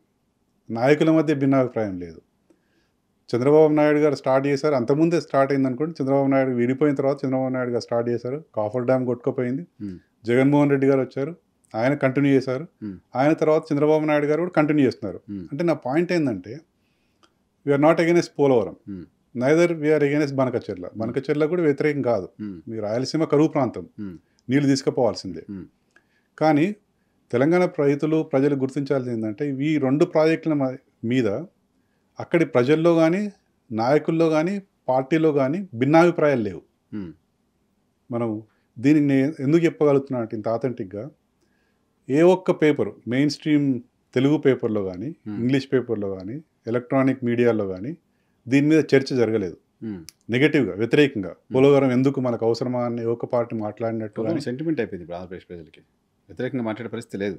నాయకుల మధ్య భిన్నాభిప్రాయం లేదు. చంద్రబాబు నాయుడు గారు స్టార్ట్ చేశారు, అంతకుముందే స్టార్ట్ అయింది అనుకోండి. చంద్రబాబు నాయుడు విడిపోయిన తర్వాత చంద్రబాబు నాయుడు గారు స్టార్ట్ చేశారు, కాఫర్ డ్యామ్ కొట్టుకుపోయింది. ఉమ్, జగన్మోహన్ రెడ్డి గారు వచ్చారు, ఆయన కంటిన్యూ చేశారు. ఉమ్, ఆయన తర్వాత చంద్రబాబు నాయుడు గారు కూడా కంటిన్యూ చేస్తున్నారు. ఉమ్, అంటే నా పాయింట్ ఏంటంటే, we are not against Polavaram, um, neither we are against Banakacherla. Banakacherla కూడా వ్యతిరేకం కాదు. ఉమ్, మీ రాయలసీమ కరువు ప్రాంతం, ఉమ్, నీళ్లు తీసుకుపోవాల్సిందే. ఉమ్, కానీ తెలంగాణ రైతులు ప్రజలు గుర్తించాల్సింది ఏంటంటే, ఈ రెండు ప్రాజెక్టుల మీద అక్కడి ప్రజల్లో కానీ నాయకుల్లో కానీ పార్టీలో కానీ భిన్నాభిప్రాయాలు లేవు. ఉమ్, మనం దీనికి నేను ఎందుకు చెప్పగలుగుతున్నా అంటే ఇంత ఆథెంటిక్గా, ఏ ఒక్క పేపర్ మెయిన్ స్ట్రీమ్ తెలుగు పేపర్లో కానీ ఇంగ్లీష్ పేపర్లో కానీ ఎలక్ట్రానిక్ మీడియాలో కానీ దీని మీద చర్చ జరగలేదు. ఉమ్. నెగటివ్గా, వ్యతిరేకంగా, పోలవరం ఎందుకు మనకు అవసరమా అని ఏ ఒక్క పార్టీ మాట్లాడినట్టు కానీ. సెంటిమెంట్ అయిపోయింది ఇప్పుడు ఆంధ్రప్రదేశ్ ప్రజలకి, వ్యతిరేకంగా మాట్లాడే పరిస్థితి లేదు.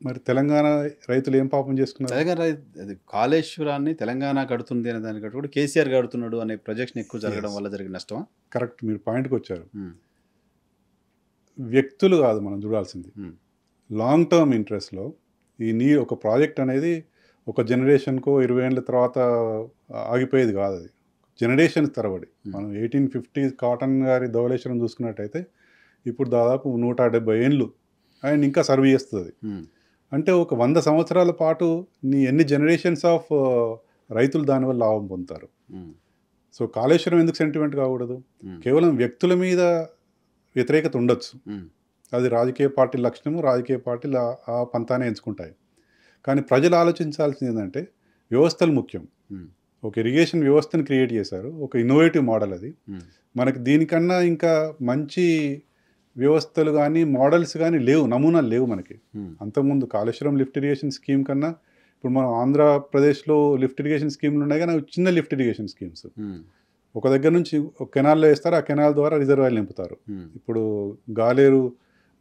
మరి తెలంగాణ రైతులు ఏం పాపం చేసుకున్నారు? తెలంగాణ అది కాళేశ్వరాన్ని తెలంగాణ కడుతుంది అనే దానికంటే కూడా కేసీఆర్ కడుతున్నాడు అనే ప్రొజెక్షన్ ఎక్కువ జరగడం వల్ల జరిగిన నష్టమా? కరెక్ట్, మీరు పాయింట్కి వచ్చారు. ఉమ్, వ్యక్తులు కాదు మనం చూడాల్సింది, ఉమ్, లాంగ్ టర్మ్ ఇంట్రెస్ట్లో ఒక ప్రాజెక్ట్ అనేది ఒక జనరేషన్కో 20 ఏళ్ళ తర్వాత ఆగిపోయేది కాదు. అది జనరేషన్స్ తరబడి. మనం 1850 కాటన్ గారి ధవళేశ్వరం చూసుకున్నట్టయితే ఇప్పుడు దాదాపు 170 ఏళ్ళు ఆయన ఇంకా సర్వ్ చేస్తుంది. ఉమ్, అంటే ఒక 100 సంవత్సరాల పాటు ఎన్ని జనరేషన్స్ ఆఫ్ రైతులు దానివల్ల లాభం పొందుతారు. ఉమ్, సో కాళేశ్వరం ఎందుకు సెంటిమెంట్ కాకూడదు? ఉమ్, కేవలం వ్యక్తుల మీద వ్యతిరేకత ఉండొచ్చు, ఉమ్, అది రాజకీయ పార్టీల లక్షణము, రాజకీయ పార్టీలు ఆ పంతానే ఎంచుకుంటాయి. కానీ ప్రజలు ఆలోచించాల్సింది ఏంటంటే వ్యవస్థలు ముఖ్యం. ఉమ్, ఒక ఇరిగేషన్ వ్యవస్థను క్రియేట్ చేశారు, ఒక ఇన్నోవేటివ్ మోడల్ అది. ఉమ్, మనకి దీనికన్నా ఇంకా మంచి వ్యవస్థలు కానీ మోడల్స్ కానీ లేవు, నమూనాలు లేవు మనకి. ఉమ్, అంతకుముందు కాళేశ్వరం లిఫ్ట్ ఇరిగేషన్ స్కీమ్ కన్నా ఇప్పుడు మనం ఆంధ్రప్రదేశ్లో లిఫ్ట్ ఇరిగేషన్ స్కీమ్లు ఉన్నాయి, కానీ అవి చిన్న లిఫ్ట్ ఇరిగేషన్ స్కీమ్స్. ఉమ్, ఒక దగ్గర నుంచి ఒక కెనాల్లో వేస్తారు, ఆ కెనాల్ ద్వారా రిజర్వాయర్లు నింపుతారు. ఉమ్, ఇప్పుడు గాలేరు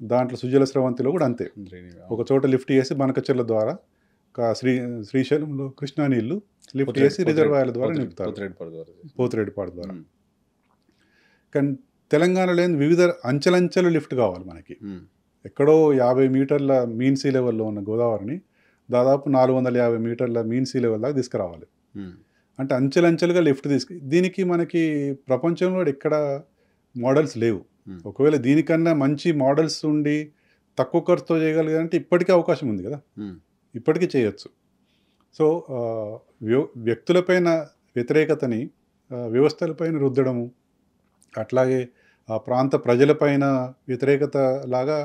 దాంట్లో సుజల స్రవంతిలో కూడా అంతే. డ్రైనేజ్, ఒక చోట లిఫ్ట్ చేసి బనకచెర్ల ద్వారా శ్రీశైలంలో కృష్ణా నీళ్లు లిఫ్ట్ చేసి రిజర్వాయర్ల ద్వారా నింపుతారు, పోతిరెడ్డిపాడు ద్వారా. ఉమ్, కానీ తెలంగాణలో వివిధ అంచెలంచెలు లిఫ్ట్ కావాలి మనకి. ఉమ్, ఎక్కడో 50 మీటర్ల మీన్ సీ లెవెల్లో ఉన్న గోదావరిని దాదాపు 450 మీటర్ల మీన్ సీ లెవెల్ దాకా తీసుకురావాలి. ఉమ్, అంటే అంచెలంచెలుగా లిఫ్ట్ దీనికి మనకి ప్రపంచంలో ఎక్కడ మోడల్స్ లేవు. ఉమ్, ఒకవేళ దీనికన్నా మంచి మోడల్స్ ఉండి తక్కువ ఖర్చుతో చేయగలిగారంటే ఇప్పటికీ అవకాశం ఉంది కదా, ఉమ్, ఇప్పటికీ చేయొచ్చు. సో వ్యక్తులపైన వ్యతిరేకతని వ్యవస్థలపైన రుద్దడము, అట్లాగే ఆ ప్రాంత ప్రజలపైన వ్యతిరేకత లాగా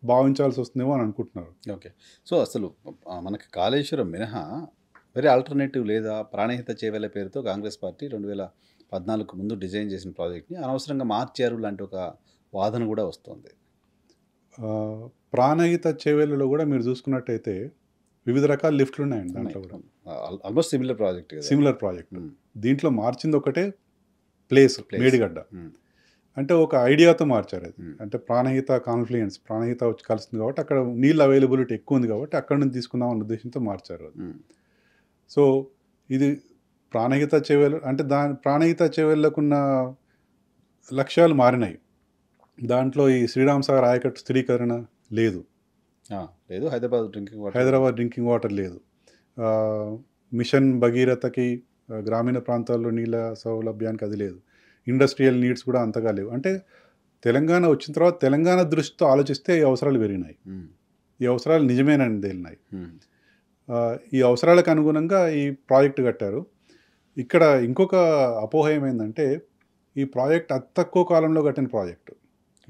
భావించాల్సి వస్తుందేమో అని అనుకుంటున్నారు. ఓకే. సో అసలు మనకి కాళేశ్వరం మినహా వేరే ఆల్టర్నేటివ్ లేదా? ప్రాణహిత చేవెళ్ళ పేరుతో కాంగ్రెస్ పార్టీ 2014 ముందు డిజైన్ చేసిన ప్రాజెక్ట్ని అనవసరంగా మార్చారు లాంటి ఒక వాదన కూడా వస్తుంది. ప్రాణహిత చేవేళ్ళలో కూడా మీరు చూసుకున్నట్టయితే వివిధ రకాల లిఫ్ట్లు ఉన్నాయండి దాంట్లో కూడా. ఆల్మోస్ట్ సిమిలర్ ప్రాజెక్ట్ కదా. Similar project. దీంట్లో మార్చింది ఒకటే ప్లేస్ మేడిగడ్డ. అంటే ఒక ఐడియాతో మార్చారు అది. అంటే ప్రాణహిత కాన్ఫ్లుయెన్స్, ప్రాణహిత వచ్చి కలుస్తుంది కాబట్టి అక్కడ నీళ్ళు అవైలబిలిటీ ఎక్కువ ఉంది కాబట్టి అక్కడ నుంచి తీసుకుందాం అన్న ఉద్దేశంతో మార్చారు అది. సో ఇది ప్రాణహిత చెవెలు అంటే ప్రాణహిత చెవెళ్ళకున్న లక్ష్యాలు మారినాయి. దాంట్లో ఈ శ్రీరామ్ సాగర్ ఆయకట్టు స్థిరీకరణ లేదు, లేదు. హైదరాబాద్ డ్రింకింగ్ వాటర్ లేదు. మిషన్ భగీరథకి గ్రామీణ ప్రాంతాల్లో నీళ్ళ సౌలభ్యానికి అది లేదు. ఇండస్ట్రియల్ నీడ్స్ కూడా అంతగా లేవు. అంటే తెలంగాణ వచ్చిన తర్వాత తెలంగాణ దృష్టితో ఆలోచిస్తే ఈ అవసరాలు పెరిగినాయి. ఈ అవసరాలు నిజమేనని తేలినాయి. ఈ అవసరాలకు అనుగుణంగా ఈ ప్రాజెక్టు కట్టారు. ఇక్కడ ఇంకొక అపోహ ఏమైందంటే ఈ ప్రాజెక్ట్ అతి తక్కువ కాలంలో కట్టిన project.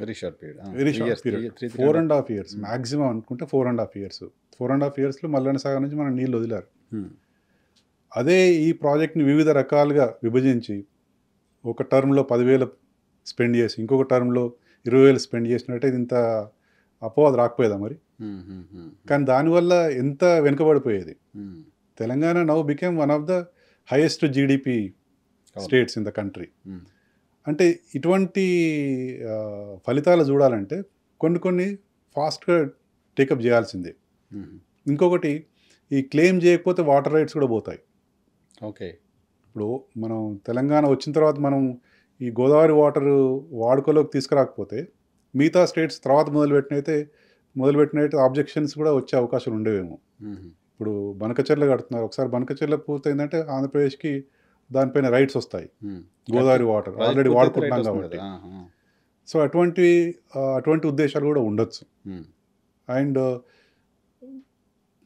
Very short period. 4.5 years maximum అనుకుంటే 4.5 years. 4.5 yearsలో మల్లన్న సాగర్ నుంచి మనం నీళ్ళు వదిలారు. అదే ఈ ప్రాజెక్ట్ని వివిధ రకాలుగా విభజించి ఒక టర్మ్లో 10,000 స్పెండ్ చేసి ఇంకొక టర్మ్లో 20,000 స్పెండ్ చేసినట్టే ఇంత అపోహ రాకపోయేదా మరి? కానీ దానివల్ల ఎంత వెనుకబడిపోయేది. Telangana now became one of the highest GDP states in the country. అంటే ఇటువంటి ఫలితాలు చూడాలంటే కొన్ని ఫాస్ట్గా టేకప్ చేయాల్సిందే. ఇంకొకటి ఈ క్లెయిమ్ చేయకపోతే వాటర్ రైట్స్ కూడా పోతాయి. ఓకే. ఇప్పుడు మనం తెలంగాణ వచ్చిన తర్వాత మనం ఈ గోదావరి వాటర్ వాడుకలోకి తీసుకురాకపోతే మిగతా స్టేట్స్ తర్వాత మొదలుపెట్టినైతే ఆబ్జెక్షన్స్ కూడా వచ్చే అవకాశాలు ఉండేవేమో. ఇప్పుడు బనకచెర్ల కడుతున్నారు. ఒకసారి బనకచెర్ల పూర్తయిందంటే ఆంధ్రప్రదేశ్కి దానిపైన రైట్స్ వస్తాయి. గోదావరి వాటర్ ఆల్రెడీ వాడుకుంటున్నాం కాబట్టి. సో అటువంటి ఉద్దేశాలు కూడా ఉండొచ్చు. అండ్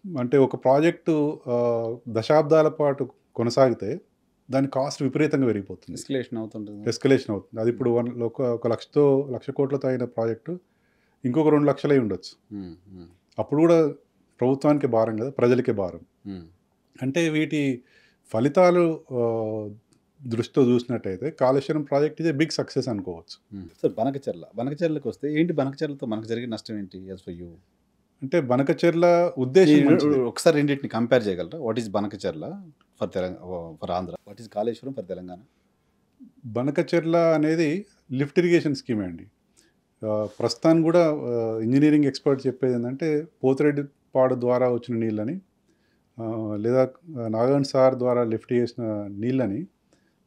అంటే ఒక ప్రాజెక్టు దశాబ్దాల పాటు కొనసాగితే దాని కాస్ట్ విపరీతంగా పెరిగిపోతుంది, ఎస్కలేషన్ అవుతుంది. అది ఇప్పుడు 1,00,000 కోట్లతో అయిన ప్రాజెక్టు ఇంకొక 2 లక్షలై ఉండొచ్చు. అప్పుడు కూడా ప్రభుత్వానికి భారం కదా, ప్రజలకే భారం. అంటే వీటి ఫలితాలు దృష్టితో చూసినట్టయితే కాళేశ్వరం ప్రాజెక్ట్ ఇదే బిగ్ సక్సెస్ అనుకోవచ్చు. సార్ బనకచెర్లకు వస్తే ఏంటి, బనకచెర్లతో మనకు జరిగిన నష్టం ఏంటి? యాజ్ ఫర్ యూ అంటే బనకచెర్ల ఉద్దేశం ఒకసారి రెండింటిని కంపేర్ చేయగలరా? What is Banakacherla for Andhra, what is Kaleshwaram for Telangana? Banakacherla అనేది లిఫ్ట్ ఇరిగేషన్ స్కీమే అండి. ప్రస్తుతానికి కూడా ఇంజనీరింగ్ ఎక్స్పర్ట్ చెప్పేది ఏంటంటే పోతిరెడ్డిపాడు ద్వారా వచ్చిన నీళ్ళని లేదా నాగార్జున సాగర్ ద్వారా లిఫ్ట్ చేసిన నీళ్ళని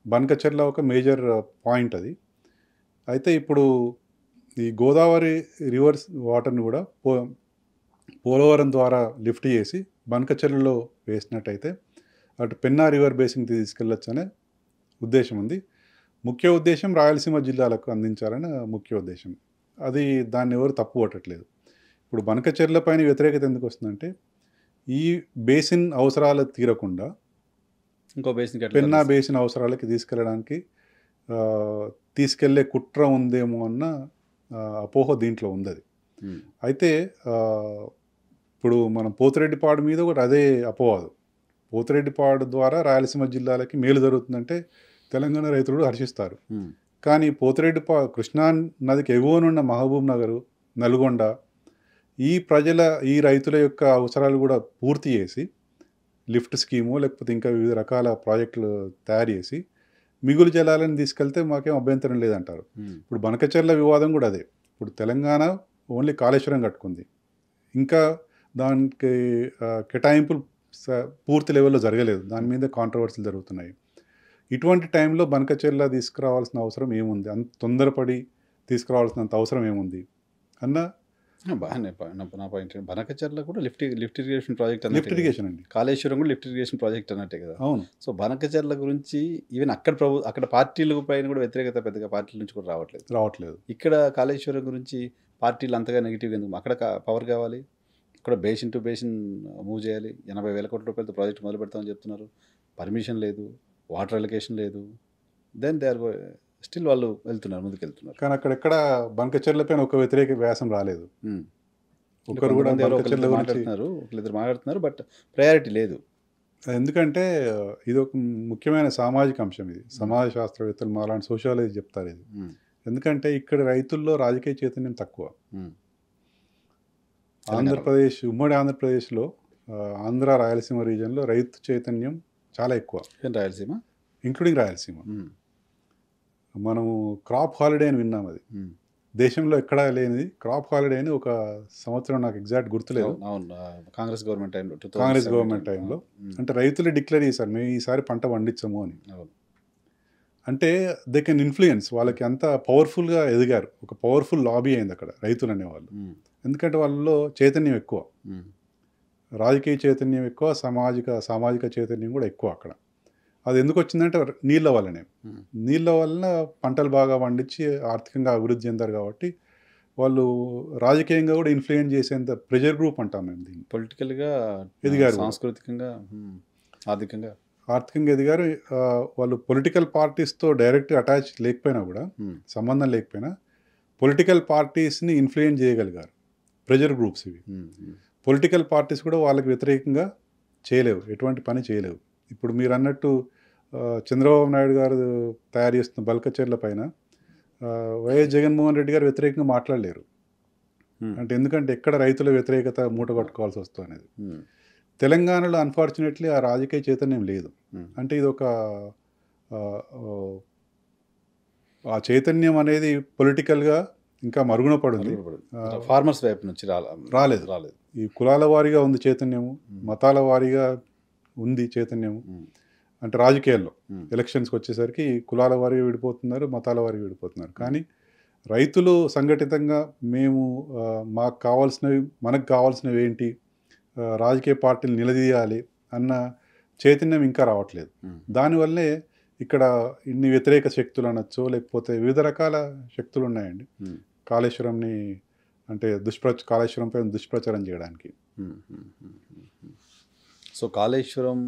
బనకచెర్ల ఒక మేజర్ పాయింట్ అది. అయితే ఇప్పుడు ఈ గోదావరి రివర్స్ వాటర్ని కూడా పోలవరం ద్వారా లిఫ్ట్ చేసి బనకచెర్లలో వేసినట్టయితే అటు పెన్నా రివర్ బేసిన్కి తీసుకెళ్ళొచ్చు అనే ఉద్దేశం ఉంది. ముఖ్య ఉద్దేశం రాయలసీమ జిల్లాలకు అందించాలని ముఖ్య ఉద్దేశం. అది దాన్ని ఎవరు తప్పు పట్టట్లేదు. ఇప్పుడు బనకచెర్ల పైన వ్యతిరేకత ఎందుకు వస్తుందంటే ఈ బేసిన్ అవసరాలు తీరకుండా ఇంకో బేసిన్ పెన్నా బేసిన్ అవసరాలకి తీసుకెళ్లే కుట్ర ఉందేమో అన్న అపోహ దీంట్లో ఉంది. అది అయితే ఇప్పుడు మనం పోతిరెడ్డిపాడు మీద కూడా అదే అపోహదు. పోతిరెడ్డిపాడు ద్వారా రాయలసీమ జిల్లాలకి మేలు జరుగుతుందంటే తెలంగాణ రైతులు హర్షిస్తారు. కానీ కృష్ణా నదికి ఎగువనున్న మహబూబ్ నగరు, నల్గొండ ఈ రైతుల యొక్క అవసరాలు కూడా పూర్తి చేసి లిఫ్ట్ స్కీము లేకపోతే ఇంకా వివిధ రకాల ప్రాజెక్టులు తయారు చేసి మిగులు జలాలను తీసుకెళ్తే మాకేం అభ్యంతరం లేదంటారు. ఇప్పుడు బనకచెర్ల వివాదం కూడా అదే. ఇప్పుడు తెలంగాణ ఓన్లీ కాళేశ్వరం కట్టుకుంది, ఇంకా దానికి కేటాయింపులు పూర్తి లెవెల్లో జరగలేదు, దాని మీద కాంట్రవర్సీలు జరుగుతున్నాయి. ఇటువంటి టైంలో బనకచెర్ల తీసుకురావాల్సిన అవసరం ఏముంది, అంత తొందరపడి తీసుకురావాల్సినంత అవసరం ఏముంది అన్న బాగానే నా పాయింట్. బనకచెర్ల కూడా lift irrigation project, lift irrigation అండి. కాళేశ్వరం కూడా లిఫ్ట్ ఇరిగేషన్ ప్రాజెక్ట్ అన్నట్టే కదా. అవును. సో బనకచెర్ల గురించి ఈవెన్ అక్కడ పార్టీల పైన కూడా వ్యతిరేకత పెద్దగా పార్టీల నుంచి కూడా రావట్లేదు. ఇక్కడ కాళేశ్వరం గురించి పార్టీలు అంతగా నెగిటివ్ ఎందుకు? అక్కడ పవర్ కావాలి, ఇక్కడ బేసిన్ టు బేసిన్ మూవ్ చేయాలి. 80,000 కోట్ల రూపాయలతో ప్రాజెక్ట్ మొదలు పెడతామని చెప్తున్నారు. పర్మిషన్ లేదు, వాటర్ అలొకేషన్ లేదు, దెన్ దే ఆర్ స్టిల్ వాళ్ళు ముందుకెళ్తున్నారు. కానీ అక్కడెక్కడ బనకచెర్ల పైన ఒక వ్యతిరేక వ్యాసం రాలేదు. ఒకరు కూడా మాట్లాడుతున్నారు, బట్ ప్రయారిటీ లేదు. ఎందుకంటే ఇది ఒక ముఖ్యమైన సామాజిక అంశం. ఇది సమాజ శాస్త్రవేత్తలు మాలాంటి సోషాలజీ చెప్తారు ఇది. ఎందుకంటే ఇక్కడ రైతుల్లో రాజకీయ చైతన్యం తక్కువ. ఉమ్మడి ఆంధ్రప్రదేశ్లో ఆంధ్ర రాయలసీమ రీజియన్లో రైతు చైతన్యం చాలా ఎక్కువ, ఏం రాయలసీమ ఇంక్లూడింగ్ రాయలసీమ. మనము క్రాప్ హాలిడే అని విన్నాం, అది దేశంలో ఎక్కడా లేనిది. క్రాప్ హాలిడే అని ఒక సంవత్సరం నాకు ఎగ్జాక్ట్ గుర్తులేదు, అవును కాంగ్రెస్ గవర్నమెంట్ టైంలో కాంగ్రెస్ గవర్నమెంట్ టైంలో. అంటే రైతులు డిక్లేర్ చేశారు మేము ఈసారి పంట పండించము అని. అంటే దే కెన్ ఇన్ఫ్లుయెన్స్, వాళ్ళకి అంత పవర్ఫుల్గా ఎదిగారు. ఒక పవర్ఫుల్ లాబీ అయింది అక్కడ రైతులు అనేవాళ్ళు. ఎందుకంటే వాళ్ళలో చైతన్యం ఎక్కువ, రాజకీయ చైతన్యం ఎక్కువ, సామాజిక చైతన్యం కూడా ఎక్కువ అక్కడ. అది ఎందుకు వచ్చిందంటే నీళ్ళ వల్లనే. నీళ్ళ వలన పంటలు బాగా పండించి ఆర్థికంగా అభివృద్ధి చెందారు కాబట్టి వాళ్ళు రాజకీయంగా కూడా ఇన్ఫ్లుయెన్స్ చేసేంత ప్రెజర్ గ్రూప్ అంటాం మేము దీన్ని. పొలిటికల్గా ఎదిగారు, సాంస్కృతికంగా ఆర్థికంగా ఎదిగారు. వాళ్ళు పొలిటికల్ పార్టీస్తో డైరెక్ట్గా అటాచ్ లేకపోయినా కూడా, సంబంధం లేకపోయినా పొలిటికల్ పార్టీస్ని ఇన్ఫ్లుయెన్స్ చేయగలిగారు. ప్రెజర్ గ్రూప్స్ ఇవి. పొలిటికల్ పార్టీస్ కూడా వాళ్ళకి వ్యతిరేకంగా చేయలేవు, ఎటువంటి పని చేయలేవు. ఇప్పుడు మీరు అన్నట్టు చంద్రబాబు నాయుడు గారు తయారు చేస్తున్న బల్కచెర్ల పైన వైఎస్ జగన్మోహన్ రెడ్డి గారు వ్యతిరేకంగా మాట్లాడలేరు. అంటే ఎందుకంటే ఎక్కడ రైతుల వ్యతిరేకత మూట కట్టుకోవాల్సి వస్తుంది అనేది. తెలంగాణలో అన్ఫార్చునేట్లీ ఆ రాజకీయ చైతన్యం లేదు. అంటే ఇది ఒక ఆ చైతన్యం అనేది పొలిటికల్గా ఇంకా మరుగున పడింది. ఫార్మర్స్ వైపు నుంచి రాలేదు. ఈ కులాల వారీగా ఉంది చైతన్యము, మతాల వారీగా ఉంది చైతన్యము. అంటే రాజకీయాల్లో ఎలక్షన్స్కి వచ్చేసరికి కులాల వారీగా విడిపోతున్నారు, మతాల వారీగా విడిపోతున్నారు. కానీ రైతులు సంఘటితంగా మేము మనకు కావాల్సినవి ఏంటి, రాజకీయ పార్టీలు నిలదీయాలి అన్న చైతన్యం ఇంకా రావట్లేదు. దానివల్లే ఇక్కడ ఇన్ని వ్యతిరేక శక్తులు అనొచ్చు, లేకపోతే వివిధ రకాల శక్తులు ఉన్నాయండి కాళేశ్వరంని అంటే కాళేశ్వరం పైన దుష్ప్రచారం చేయడానికి. సో కాళేశ్వరం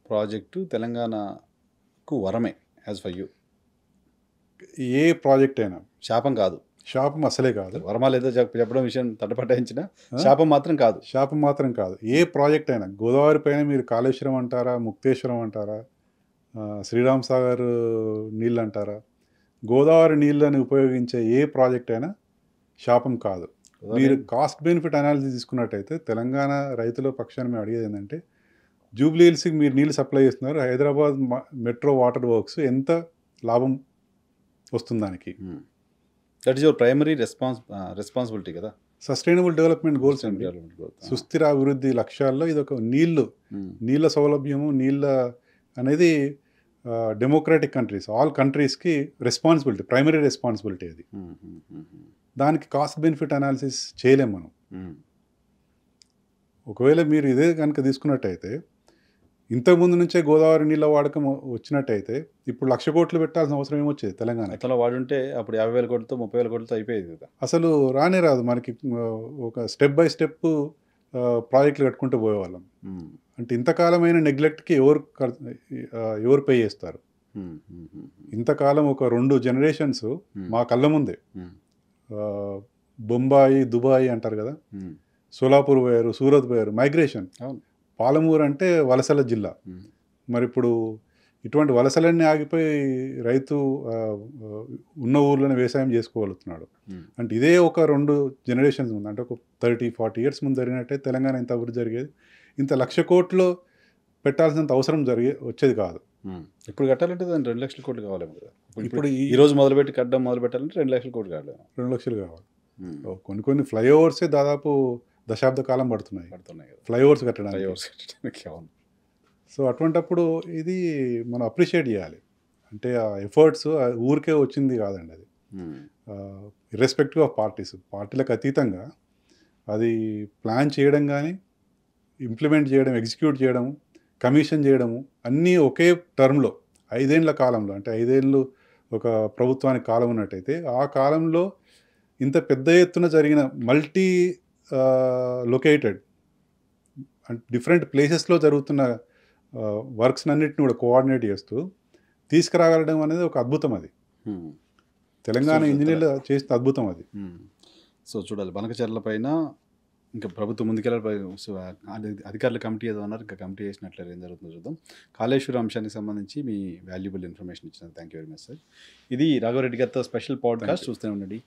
ప్రాజెక్టు తెలంగాణకు వరమే as for you. A project అయినా శాపం కాదు, శాపం అసలే కాదు. వరమా లేదో చెప్పడం విషయం తటపటాయించిన శాపం మాత్రం కాదు. ఏ ప్రాజెక్ట్ అయినా, గోదావరి పైన మీరు కాళేశ్వరం అంటారా, ముక్తేశ్వరం అంటారా, శ్రీరామ్ సాగర్ నీళ్ళు అంటారా, గోదావరి నీళ్ళని ఉపయోగించే ఏ ప్రాజెక్ట్ అయినా శాపం కాదు. మీరు కాస్ట్ బెనిఫిట్ అనాలిసిస్ తీసుకున్నట్టయితే తెలంగాణ రైతుల పక్షాన్ని మేము అడిగేది ఏంటంటే, జూబ్లీ హిల్స్కి మీరు నీళ్ళు సప్లై చేస్తున్నారు, హైదరాబాద్ మెట్రో వాటర్ వర్క్స్ ఎంత లాభం వస్తుంది దానికి? That is your primary responsibility కదా. సస్టైనబుల్ డెవలప్మెంట్ గోల్స్ అండి, సుస్థిర అభివృద్ధి లక్ష్యాల్లో ఇది ఒక నీళ్ళ సౌలభ్యము, నీళ్ళ అనేది డెమోక్రాటిక్ కంట్రీస్, ఆల్ కంట్రీస్కి రెస్పాన్సిబిలిటీ, ప్రైమరీ రెస్పాన్సిబిలిటీ అది. దానికి కాస్ట్ బెనిఫిట్ అనాలిసిస్ చేయలేం మనం. ఒకవేళ మీరు ఇదే కనుక తీసుకున్నట్టయితే, ఇంతకుముందు నుంచే గోదావరి నీళ్ళ వాడకం వచ్చినట్టయితే ఇప్పుడు 1,00,000 కోట్లు పెట్టాల్సిన అవసరం ఏమొచ్చేది తెలంగాణ. అతను వాడుంటే అప్పుడు 50,000 కోట్లతో 30,000 కోట్లతో అయిపోయేది కదా. అసలు రానే రాదు మనకి. ఒక స్టెప్ బై స్టెప్ ప్రాజెక్టులు కట్టుకుంటూ పోయేవాళ్ళం. అంటే ఇంతకాలమైన నెగ్లెక్ట్కి ఎవరు పే చేస్తారు? ఇంతకాలం ఒక 2 జనరేషన్స్ మా కళ్ళ ముందే, బొంబాయి దుబాయ్ అంటారు కదా, సోలాపూర్ పోయారు, సూరత్ పోయారు, మైగ్రేషన్. పాలమూరు అంటే వలసల జిల్లా. మరి ఇప్పుడు ఇటువంటి వలసలన్నీ ఆగిపోయి రైతు ఉన్న ఊర్లోనే వ్యవసాయం చేసుకోగలుగుతున్నాడు. అంటే ఇదే ఒక 2 జనరేషన్స్ ముందు, అంటే ఒక 30-40 years ముందు జరిగినట్టే తెలంగాణ ఇంత అభివృద్ధి జరిగేది. ఇంత 1,00,000 కోట్లు పెట్టాల్సినంత అవసరం వచ్చేది కాదు. ఇప్పుడు కట్టాలంటే దాన్ని 2,00,000 కోట్లు కావాలేమో కదా. ఇప్పుడు ఈ రోజు మొదలుపెట్టి కట్టడం మొదలు పెట్టాలంటే 2,00,000 కోట్లు కావాలి. 2 లక్షలు కావాలి. కొన్ని ఫ్లైఓవర్సే దాదాపు దశాబ్ద కాలం పడుతున్నాయి ఫ్లైఓవర్స్ కట్టడానికి. సో అటువంటప్పుడు ఇది మనం అప్రిషియేట్ చేయాలి. అంటే ఆ ఎఫర్ట్స్ ఊరికే వచ్చింది కాదండి, అది ఇర్రెస్పెక్టివ్ ఆఫ్ పార్టీలకు అతీతంగా అది ప్లాన్ చేయడం కానీ, ఇంప్లిమెంట్ చేయడం, ఎగ్జిక్యూట్ చేయడం, కమిషన్ చేయడము అన్నీ ఒకే టర్మ్లో 5 ఏళ్ల కాలంలో, అంటే 5 ఏళ్ళు ఒక ప్రభుత్వానికి కాలం ఉన్నట్టయితే ఆ కాలంలో ఇంత పెద్ద ఎత్తున జరిగిన మల్టీ లొకేటెడ్ అంటే డిఫరెంట్ ప్లేసెస్లో జరుగుతున్న వర్క్స్ అన్నిటిని కూడా కోఆర్డినేట్ చేస్తూ తీసుకురాగలడం అనేది ఒక అద్భుతం. అది తెలంగాణ ఇంజనీర్లు చేసిన అద్భుతం అది. సో చూడాలి బనకచెర్ల పైన ఇంకా ప్రభుత్వం ముందుకెళ్ళాలి. సో అధికారుల కమిటీ ఏదో అన్నారు, ఇంకా కమిటీ చేసినట్లే ఏం జరుగుతుందో చూద్దాం. కాళేశ్వరం అంశానికి సంబంధించి మీ వాల్యుబుల్ ఇన్ఫర్మేషన్ ఇచ్చినందుకు thank you very much sir. ఇది రాఘవరెడ్డి గారితో స్పెషల్ పాడ్కాస్ట్. చూస్తూనే ఉండండి.